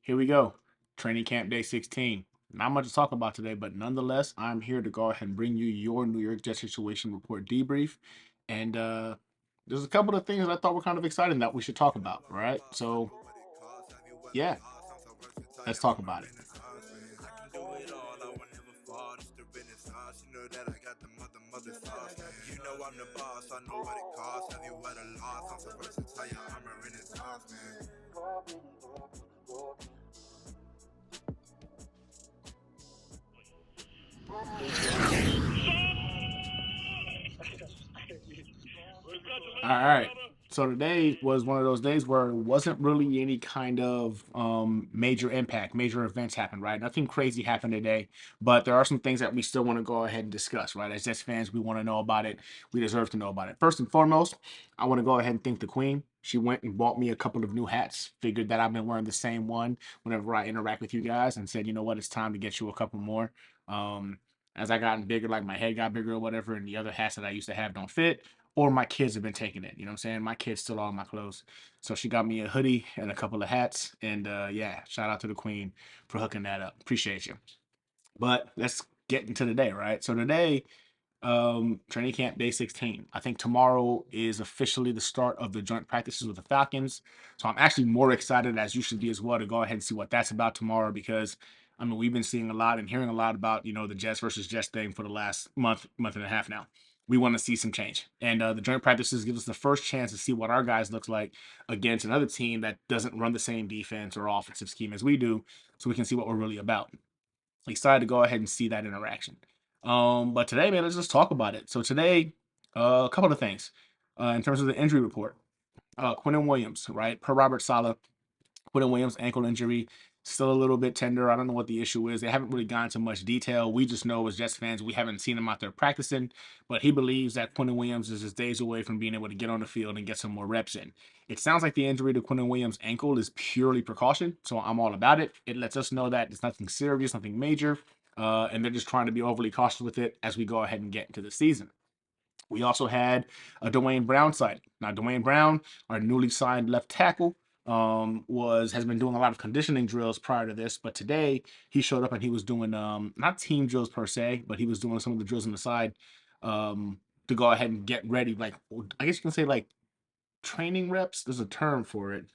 Here we go. Training camp day 16. Not much to talk about today, but nonetheless, I'm here to go ahead and bring you your New York Jets situation report debrief. And there's a couple of things I thought were kind of exciting that we should talk about, right? So, yeah, let's talk about it. All right. So today was one of those days where it wasn't really any kind of major impact, major events happened, right? Nothing crazy happened today, but there are some things that we still want to go ahead and discuss, right? As Jets fans, we want to know about it. We deserve to know about it. First and foremost, I want to go ahead and thank the Queen. She went and bought me a couple of new hats. Figured that I've been wearing the same one whenever I interact with you guys, and said, you know what, it's time to get you a couple more. Um, as I gotten bigger, like my head got bigger or whatever, and the other hats that I used to have don't fit or my kids have been taking it. You know what I'm saying? My kids still all my clothes. So she got me a hoodie and a couple of hats. And yeah, shout out to the Queen for hooking that up. Appreciate you. But let's get into the day, right? So today, training camp day 16. I think tomorrow is officially the start of the joint practices with the Falcons. So I'm actually more excited, as you should be as well, to go ahead and see what that's about tomorrow because I mean we've been seeing a lot and hearing a lot about the Jets versus Jets thing for the last month and a half now. We want to see some change, and the joint practices give us the first chance to see what our guys looks like against another team that doesn't run the same defense or offensive scheme as we do, so we can see what we're really about. Excited to go ahead and see that interaction. But today, man, let's just talk about it. So today, a couple of things in terms of the injury report. Quinton Williams, right? Per Robert Saleh, Quinton Williams ankle injury, still a little bit tender. I don't know what the issue is. They haven't really gone into much detail. We just know as Jets fans, we haven't seen him out there practicing, but he believes that Quinton Williams is just days away from being able to get on the field and get some more reps in. It sounds like the injury to Quinton Williams' ankle is purely precaution, so I'm all about it. It lets us know that it's nothing serious, nothing major, and they're just trying to be overly cautious with it as we go ahead and get into the season. We also had a Duane Brown side. Now, Duane Brown, our newly signed left tackle, was has been doing a lot of conditioning drills prior to this, but today he showed up and he was doing not team drills per se, but he was doing some of the drills on the side to go ahead and get ready. Like I guess you can say like training reps. There's a term for it,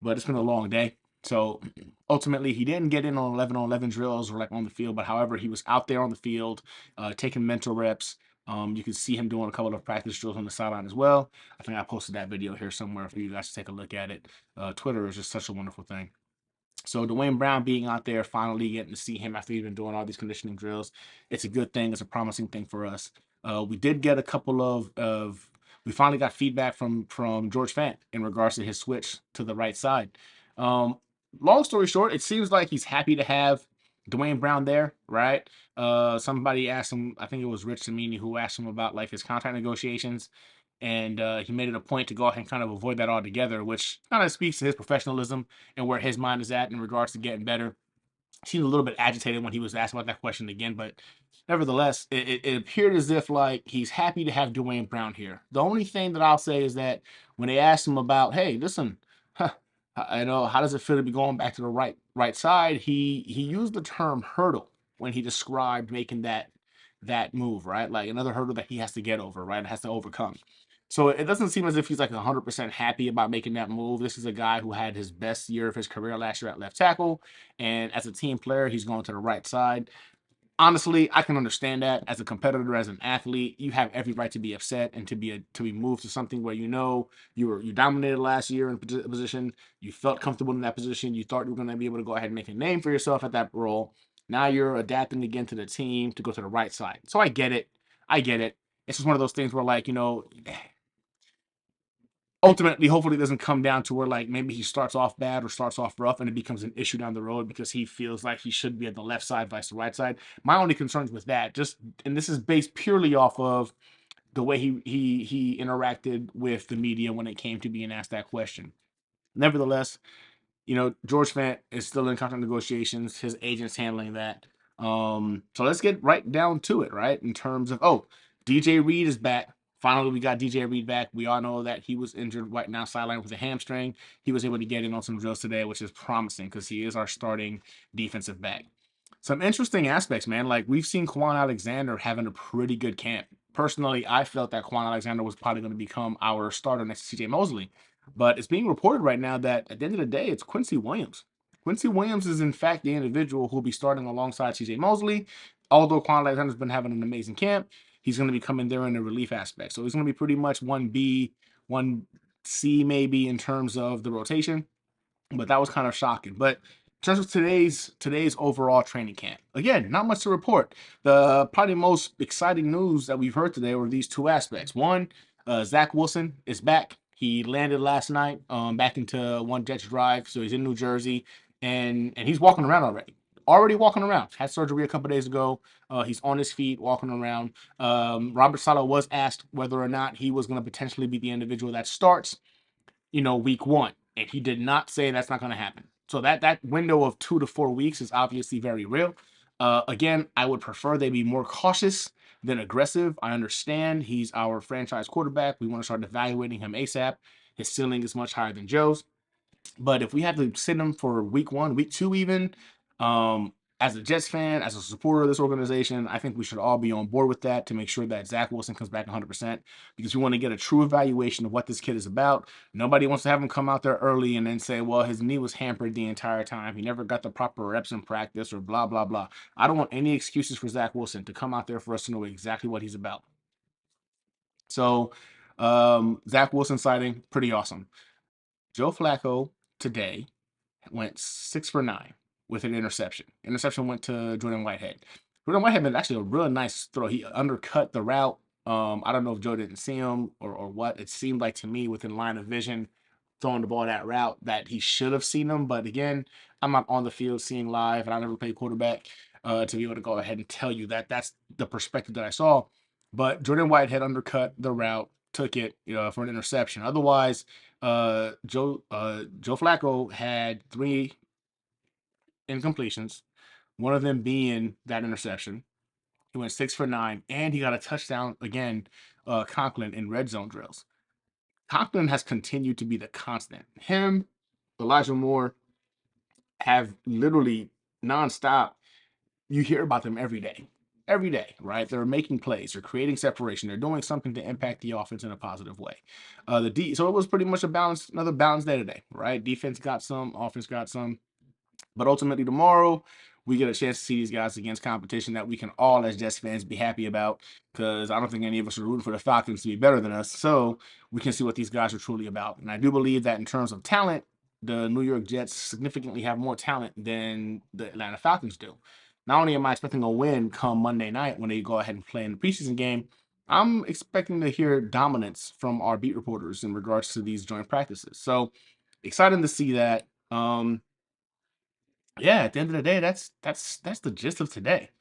but it's been a long day. So ultimately, he didn't get in on 11 on 11 drills or like on the field, but however, he was out there on the field taking mental reps. You can see him doing a couple of practice drills on the sideline as well. I think I posted that video here somewhere for you guys to take a look at it. Twitter is just such a wonderful thing. So Duane Brown being out there, finally getting to see him after he's been doing all these conditioning drills, it's a good thing. It's a promising thing for us. We did get a couple of we finally got feedback from George Fant in regards to his switch to the right side. Um, Long story short, it seems like he's happy to have Duane Brown there, right? Somebody asked him, I think it was Rich Samini who asked him about like his contract negotiations, and he made it a point to go ahead and kind of avoid that altogether, which kind of speaks to his professionalism and where his mind is at in regards to getting better. He was a little bit agitated when he was asked about that question again, but nevertheless, it appeared as if like he's happy to have Duane Brown here. The only thing that I'll say is that when they asked him about, hey, listen, I know how does it feel to be going back to the right side, he used the term hurdle when he described making that move, right? Like another hurdle that he has to get over, right? Has to overcome. So it doesn't seem as if he's like 100% happy about making that move. This is a guy who had his best year of his career last year at left tackle, and as a team player, he's going to the right side. Honestly, I can understand that as a competitor, as an athlete, you have every right to be upset and to be moved to something where you dominated last year in a position, you felt comfortable in that position, you thought you were going to be able to go ahead and make a name for yourself at that role. Now you're adapting again to the team to go to the right side. So I get it. I get it. It's just one of those things where like ultimately, hopefully, it doesn't come down to where like maybe he starts off bad or starts off rough and it becomes an issue down the road because he feels like he should be at the left side vice the right side. My only concerns with that, just and this is based purely off of the way he interacted with the media when it came to being asked that question. Nevertheless, George Fant is still in contract negotiations. His agent's handling that. So let's get right down to it, right? In terms of DJ Reed is back Finally, we got DJ Reed back. We all know that he was injured right now, sidelined with a hamstring. He was able to get in on some drills today, which is promising because he is our starting defensive back. Some interesting aspects, man. Like we've seen Quan Alexander having a pretty good camp. Personally, I felt that Quan Alexander was probably going to become our starter next to CJ Mosley. But it's being reported right now that at the end of the day, it's Quincy Williams. Quincy Williams is, in fact, the individual who'll be starting alongside CJ Mosley. Although Quan Alexander's been having an amazing camp, he's going to be coming there in the relief aspect. So he's going to be pretty much 1B, 1C maybe in terms of the rotation. But that was kind of shocking. But in terms of today's overall training camp, again, not much to report. The probably most exciting news that we've heard today were these two aspects. One, Zack Wilson is back. He landed last night, back into One Jets Drive, so he's in New Jersey, and he's walking around already. Already walking around. Had surgery a couple days ago. He's on his feet, walking around. Robert Saleh was asked whether or not he was going to potentially be the individual that starts, week one. And he did not say that's not going to happen. So that window of 2 to 4 weeks is obviously very real. Again, I would prefer they be more cautious than aggressive. I understand he's our franchise quarterback. We want to start evaluating him ASAP. His ceiling is much higher than Joe's. But if we have to sit him for week one, week two, even, as a Jets fan, as a supporter of this organization, I think we should all be on board with that to make sure that Zack Wilson comes back 100% because we want to get a true evaluation of what this kid is about. Nobody wants to have him come out there early and then say, well, his knee was hampered the entire time. He never got the proper reps in practice or blah, blah, blah. I don't want any excuses for Zack Wilson to come out there for us to know exactly what he's about. So, Zack Wilson sighting, pretty awesome. Joe Flacco today went 6 for 9 with an interception. Interception went to Jordan Whitehead. Jordan Whitehead made actually a real nice throw. He undercut the route. I don't know if Joe didn't see him or what. It seemed like to me within line of vision, throwing the ball that route that he should have seen him. But again, I'm not on the field seeing live, and I never played quarterback to be able to go ahead and tell you that that's the perspective that I saw. But Jordan Whitehead undercut the route, took it for an interception. Otherwise, Joe Flacco had 3 incompletions, one of them being that interception. He went 6 for 9, and he got a touchdown again, Conklin in red zone drills. Conklin has continued to be the constant. Him, Elijah Moore have literally nonstop. You hear about them every day, right? They're making plays, they're creating separation, they're doing something to impact the offense in a positive way. So it was pretty much another balanced day today, right? Defense got some, offense got some. But ultimately, tomorrow, we get a chance to see these guys against competition that we can all, as Jets fans, be happy about because I don't think any of us are rooting for the Falcons to be better than us. So we can see what these guys are truly about. And I do believe that in terms of talent, the New York Jets significantly have more talent than the Atlanta Falcons do. Not only am I expecting a win come Monday night when they go ahead and play in the preseason game, I'm expecting to hear dominance from our beat reporters in regards to these joint practices. So exciting to see that. Yeah, at the end of the day, that's the gist of today,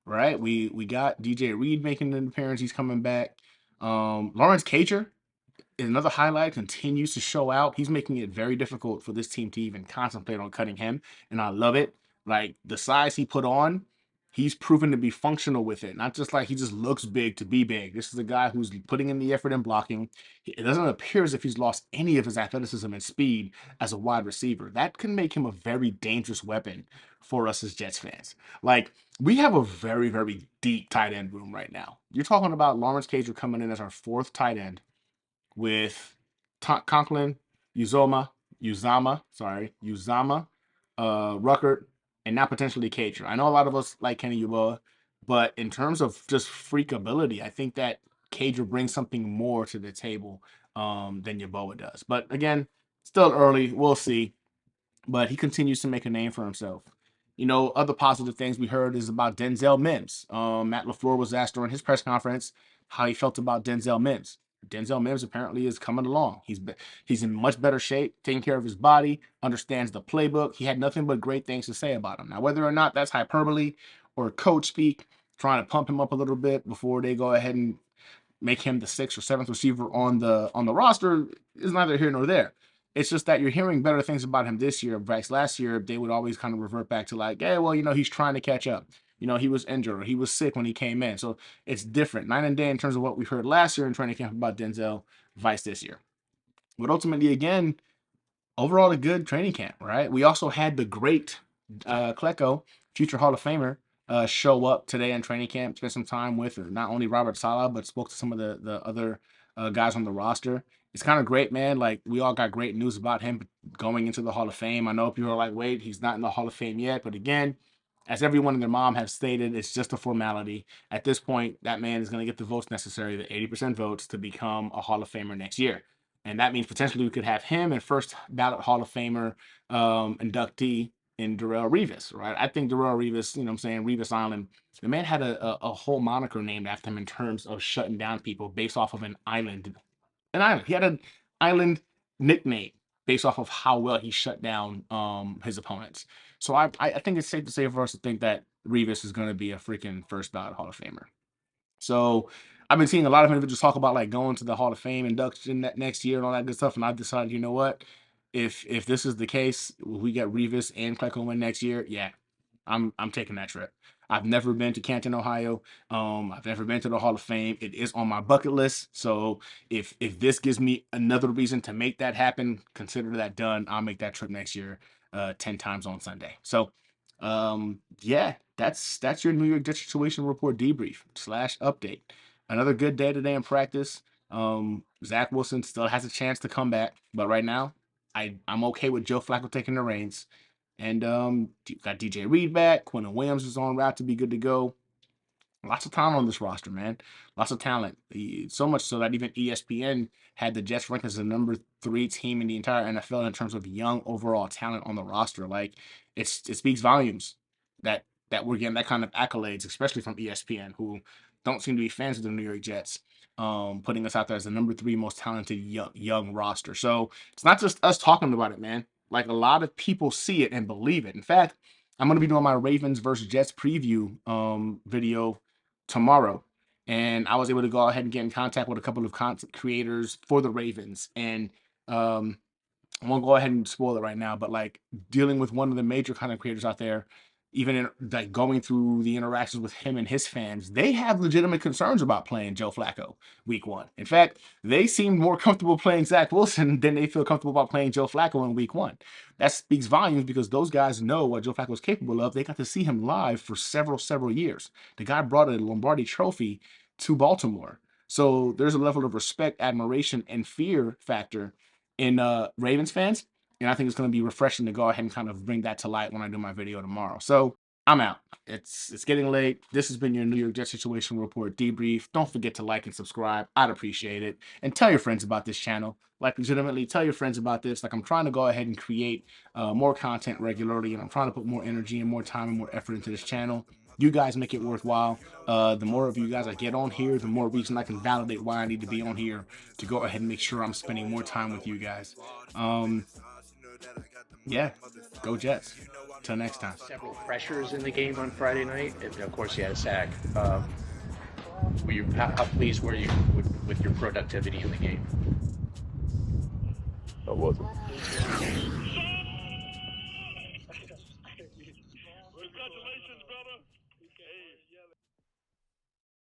right? We got DJ Reed making an appearance. He's coming back. Lawrence Cager is another highlight, continues to show out. He's making it very difficult for this team to even contemplate on cutting him, and I love it. Like the size he put on, he's proven to be functional with it. Not just like he just looks big to be big. This is a guy who's putting in the effort and blocking. It doesn't appear as if he's lost any of his athleticism and speed as a wide receiver. That can make him a very dangerous weapon for us as Jets fans. Like we have a very, very deep tight end room right now. You're talking about Lawrence Cager coming in as our fourth tight end with Conklin, Uzama, Ruckert, and now potentially Cager. I know a lot of us like Kenny Yeboah, but in terms of just freak ability, I think that Cager brings something more to the table than Yeboah does. But again, still early. We'll see. But he continues to make a name for himself. Other positive things we heard is about Denzel Mims. Matt LaFleur was asked during his press conference how he felt about Denzel Mims. Denzel Mims apparently is coming along. He's in much better shape, taking care of his body, understands the playbook. He had nothing but great things to say about him. Now, whether or not that's hyperbole or coach speak, trying to pump him up a little bit before they go ahead and make him the sixth or seventh receiver on the roster is neither here nor there. It's just that you're hearing better things about him this year. Bryce last year, they would always kind of revert back to like, yeah, well, he's trying to catch up. he was injured or he was sick when he came in. So it's different. Night and day in terms of what we heard last year in training camp about Denzel, vice this year. But ultimately, again, overall a good training camp, right? We also had the great Klecko, future Hall of Famer, show up today in training camp, spend some time with not only Robert Saleh, but spoke to some of the other guys on the roster. It's kind of great, man. Like, we all got great news about him going into the Hall of Fame. I know people are like, wait, he's not in the Hall of Fame yet. But again, as everyone and their mom have stated, it's just a formality. At this point, that man is going to get the votes necessary, the 80% votes, to become a Hall of Famer next year. And that means potentially we could have him and first ballot Hall of Famer inductee in Darrelle Revis, right? I think Darrelle Revis, Revis Island, the man had a whole moniker named after him in terms of shutting down people based off of an island. An island. He had an island nickname based off of how well he shut down his opponents. So I think it's safe to say for us to think that Revis is going to be a freaking first ballot Hall of Famer. So I've been seeing a lot of individuals talk about like going to the Hall of Fame induction next year and all that good stuff. And I decided, you know what? If this is the case, we get Revis and Klecko in next year. Yeah, I'm taking that trip. I've never been to Canton, Ohio. I've never been to the Hall of Fame. It is on my bucket list. So if this gives me another reason to make that happen, consider that done. I'll make that trip next year, 10 times on Sunday. So yeah, that's your New York Jets situation report debrief / update. Another good day today in practice. Zack Wilson still has a chance to come back, but right now I'm okay with Joe Flacco taking the reins. And got DJ Reed back. Quincy Williams is on route to be good to go. Lots of talent on this roster, man. Lots of talent. So much so that even ESPN had the Jets ranked as the number 3 team in the entire NFL in terms of young overall talent on the roster. Like, it speaks volumes that we're getting that kind of accolades, especially from ESPN, who don't seem to be fans of the New York Jets, putting us out there as the number 3 most talented young roster. So it's not just us talking about it, man. Like, a lot of people see it and believe it. In fact, I'm going to be doing my Ravens versus Jets preview video tomorrow, and I was able to go ahead and get in contact with a couple of content creators for the Ravens. And I won't go ahead and spoil it right now, but like dealing with one of the major content creators out there, even in like going through the interactions with him and his fans, they have legitimate concerns about playing Joe Flacco week 1. In fact, they seem more comfortable playing Zack Wilson than they feel comfortable about playing Joe Flacco in week 1. That speaks volumes because those guys know what Joe Flacco is capable of. They got to see him live for several years. The guy brought a Lombardi trophy to Baltimore. So there's a level of respect, admiration, and fear factor in Ravens fans. And I think it's going to be refreshing to go ahead and kind of bring that to light when I do my video tomorrow. So I'm out. It's getting late. This has been your New York Jets situation report debrief. Don't forget to like and subscribe. I'd appreciate it. And tell your friends about this channel. Like, legitimately, tell your friends about this. Like, I'm trying to go ahead and create more content regularly, and I'm trying to put more energy and more time and more effort into this channel. You guys make it worthwhile. The more of you guys I get on here, the more reason I can validate why I need to be on here to go ahead and make sure I'm spending more time with you guys. Yeah, go Jets. Till next time. Several pressures in the game on Friday night, and of course you had a sack. How pleased were you with your productivity in the game? I wasn't.